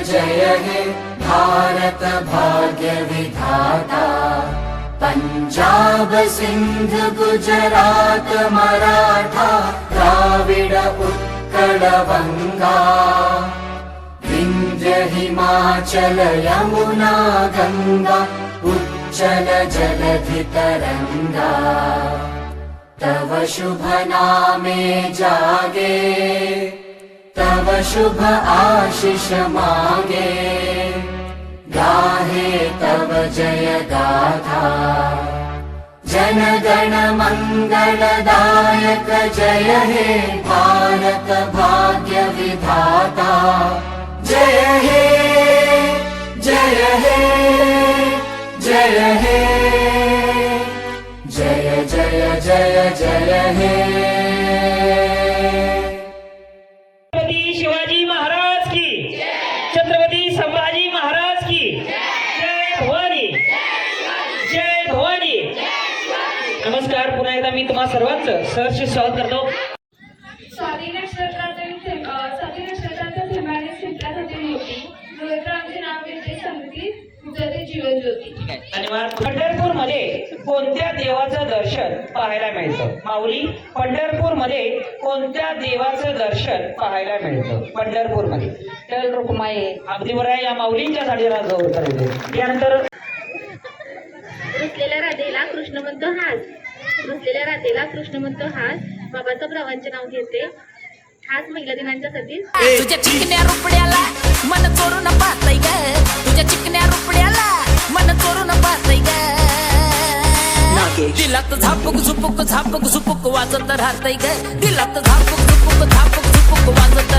जय हे भारत भाग्य विधाता। पंजाब सिंध गुजरात मराठा द्राविड उत्कल बंगा, विंध्य हिमाचल यमुना गंगा उच्चल जलधि तरंगा। तव शुभ नामे जागे, तव शुभ आशीष मागे, गाहे तव जय गाथा। जन गण मंगलदायक जय हे भारत भाग्य विधाता। जय हे जय हे जय हे, जय जय जय जय हे। छत्रपती शिवाजी महाराज की, छत्रपती संभाजी महाराज की जय भवानी, जय भवानी। नमस्कार, पुन्हा एकदा मी तुम्हा सर्वांचं सहर्ष स्वागत करतो। स्वाती नक्षत्राच्या थेंबाने क्षेत्रासाठी मोठी गोविंदरावांचे नाव घेते समृद्धी तुझे जीवन ज्योती। धन्यवाद। पंढरपूर मध्ये कोणत्या देवाचं दर्शन पाहायला मिळतं? माऊली, पंढरपूर मध्ये कोणत्या देवाचं दर्शन पाहायला मिळतं? पंढरपूर मध्ये विठ्ठल रुक्माई। अगदी बरं आहे, या माऊलींच्या साठी यानंतर रुसलेल्या राधेला कृष्ण म्हणतो हास, रुसलेल्या राधेला कृष्ण म्हणतो हास, बाबाचं प्रवांचे नाव घेते हाच महिला दिनांच्यासाठी। तुझ्या चिकन्या रुपड्याला मन चोरून पाहतय ग, तुझ्या चिकन्या रुपड्याला मन चोरून पाहतय ग, दिलात झापक झुपक झापक झुपक वाजत राहतय ग, दिलात झापक झुपक झापक झुपक वाजत